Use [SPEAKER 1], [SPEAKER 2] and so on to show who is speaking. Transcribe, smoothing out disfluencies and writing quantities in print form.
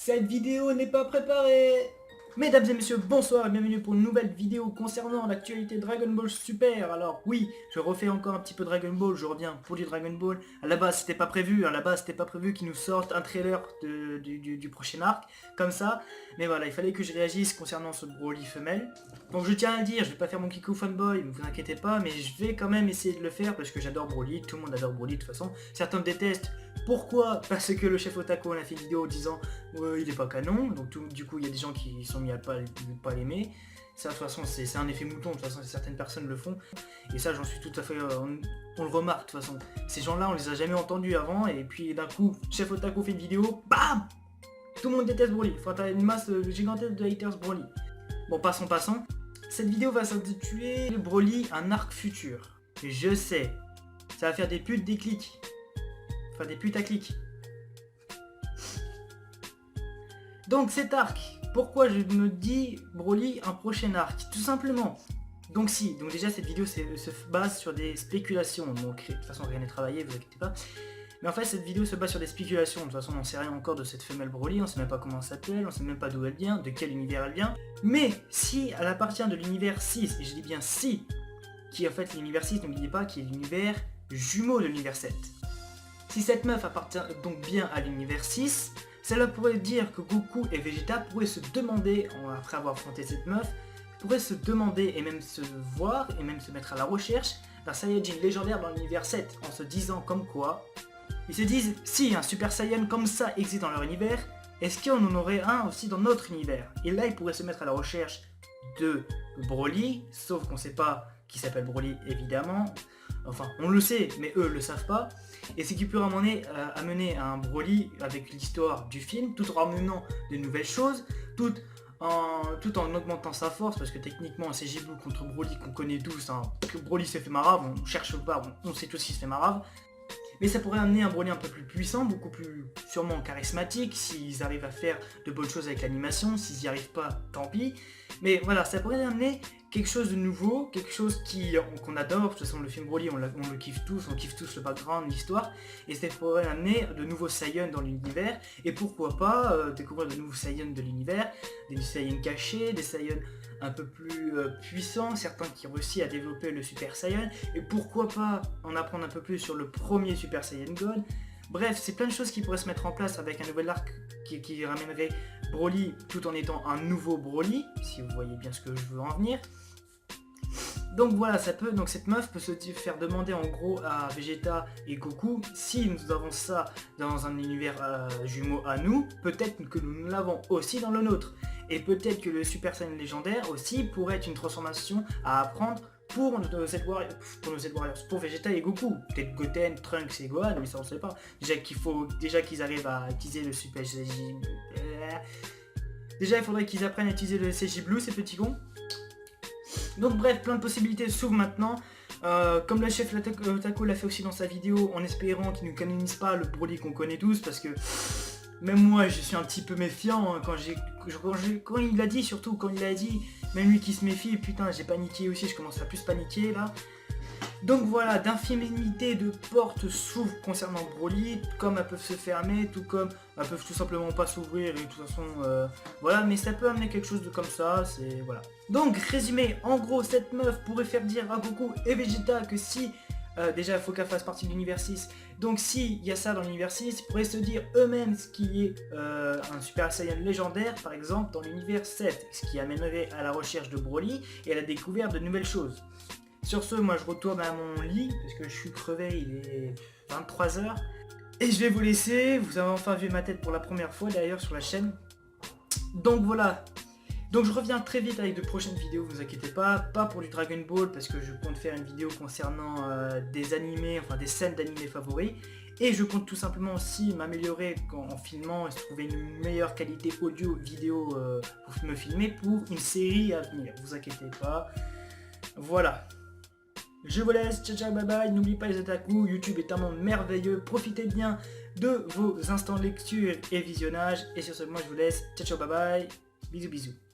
[SPEAKER 1] Cette vidéo n'est pas préparée. Mesdames et messieurs, bonsoir et bienvenue pour une nouvelle vidéo concernant l'actualité Dragon Ball Super. Alors oui, je refais encore un petit peu Dragon Ball, je reviens pour du Dragon Ball. À la base c'était pas prévu, qu'ils nous sortent un trailer du prochain arc, comme ça. Mais voilà, il fallait que je réagisse concernant ce Broly femelle. Donc je tiens à le dire, je vais pas faire mon Kiku fanboy, ne vous inquiétez pas, mais je vais quand même essayer de le faire parce que j'adore Broly, tout le monde adore Broly de toute façon. Certains me détestent. Pourquoi? Parce que le chef Otaku a fait une vidéo disant il est pas canon, donc du coup il y a des gens qui sont mis à pas l'aimer. Ça de toute façon c'est un effet mouton, de toute façon certaines personnes le font. Et ça j'en suis tout à fait, on le remarque de toute façon. Ces gens là on les a jamais entendus avant et puis d'un coup chef Otaku fait une vidéo, BAM! Tout le monde déteste Broly, faut avoir une masse gigantesque de haters Broly. Bon passons. Cette vidéo va s'intituler Broly un arc futur. Et je sais, ça va faire des putes des clics. Enfin des putaclics. Donc cet arc, pourquoi je me dis Broly un prochain arc? Tout simplement. Donc déjà cette vidéo se base sur des spéculations. Donc de toute façon rien n'est travaillé, vous inquiétez pas. Mais en fait cette vidéo se base sur des spéculations. De toute façon on sait rien encore de cette femelle Broly, on sait même pas comment elle s'appelle, on sait même pas d'où elle vient, de quel univers elle vient. Mais si elle appartient de l'univers 6, et je dis bien si, qui est en fait l'univers 6, n'oubliez pas, qui est l'univers jumeau de l'univers 7. Si cette meuf appartient donc bien à l'univers 6, cela pourrait dire que Goku et Vegeta pourraient se demander, après avoir affronté cette meuf, pourraient se demander et même se voir et même se mettre à la recherche d'un Saiyajin légendaire dans l'univers 7, en se disant comme quoi, ils se disent, si un Super Saiyan comme ça existe dans leur univers, est-ce qu'on en aurait un aussi dans notre univers? Et là ils pourraient se mettre à la recherche de Broly, sauf qu'on ne sait pas qui s'appelle Broly évidemment. Enfin, on le sait, mais eux le savent pas. Et ce qui peut amener à un Broly avec l'histoire du film, tout en ramenant de nouvelles choses, tout en augmentant sa force, parce que techniquement c'est CJ Blue contre Broly qu'on connaît tous, hein, que Broly se fait marave, on cherche pas, on sait tous qu'il se fait marave. Mais ça pourrait amener un Broly un peu plus puissant, beaucoup plus sûrement charismatique, s'ils arrivent à faire de bonnes choses avec l'animation, s'ils n'y arrivent pas, tant pis. Mais voilà, ça pourrait amener quelque chose de nouveau, quelque chose qu'on adore. De toute façon le film Broly on le kiffe tous le background, l'histoire. Et ça pourrait amener de nouveaux Saiyans dans l'univers. Et pourquoi pas découvrir de nouveaux Saiyans de l'univers, des Saiyans cachés, des Saiyans un peu plus puissants, certains qui ont réussi à développer le Super Saiyan. Et pourquoi pas en apprendre un peu plus sur le premier Super Saiyan God. Bref, c'est plein de choses qui pourraient se mettre en place avec un nouvel arc qui ramènerait Broly tout en étant un nouveau Broly, si vous voyez bien ce que je veux en venir. Donc voilà, donc cette meuf peut se faire demander en gros à Vegeta et Goku, si nous avons ça dans un univers jumeau à nous, peut-être que nous l'avons aussi dans le nôtre. Et peut-être que le Super Saiyan légendaire aussi pourrait être une transformation à apprendre pour nos Z Warriors, pour Vegeta et Goku. Peut-être Goten, Trunks et Gohan, mais ça on sait pas. Déjà qu'ils arrivent à utiliser le Super Saiyan. Déjà il faudrait qu'ils apprennent à utiliser le CJ Blue, ces petits cons. Donc bref, plein de possibilités s'ouvrent maintenant. Comme le chef Otaku l'a fait aussi dans sa vidéo, en espérant qu'il ne canonise pas le Broly qu'on connaît tous, parce que même moi je suis un petit peu méfiant hein, quand il l'a dit, surtout quand il a dit, même lui qui se méfie, putain j'ai paniqué aussi, je commence à plus paniquer là. Donc voilà, d'infinité de portes s'ouvrent concernant Broly, comme elles peuvent se fermer, tout comme elles peuvent tout simplement pas s'ouvrir, et de toute façon, voilà, mais ça peut amener quelque chose de comme ça, c'est, voilà. Donc, résumé, en gros, cette meuf pourrait faire dire à Goku et Vegeta que si, déjà il faut qu'elle fasse partie de l'univers 6, donc s'il y a ça dans l'univers 6, ils pourraient se dire eux-mêmes ce qui est un Super Saiyan légendaire, par exemple, dans l'univers 7, ce qui amènerait à la recherche de Broly et à la découverte de nouvelles choses. Sur ce, moi je retourne à mon lit, parce que je suis crevé, il est 23 h. Et je vais vous laisser, vous avez enfin vu ma tête pour la première fois d'ailleurs sur la chaîne. Donc voilà. Donc je reviens très vite avec de prochaines vidéos, vous inquiétez pas pour du Dragon Ball, parce que je compte faire une vidéo concernant des animés, enfin des scènes d'animés favoris. Et je compte tout simplement aussi m'améliorer en filmant et se trouver une meilleure qualité audio-vidéo pour me filmer pour une série à venir, vous inquiétez pas. Voilà. Je vous laisse, ciao ciao bye bye, n'oubliez pas les otaku, YouTube est un monde merveilleux, profitez bien de vos instants de lecture et visionnage, et sur ce moi je vous laisse, ciao ciao bye bye, bisous bisous.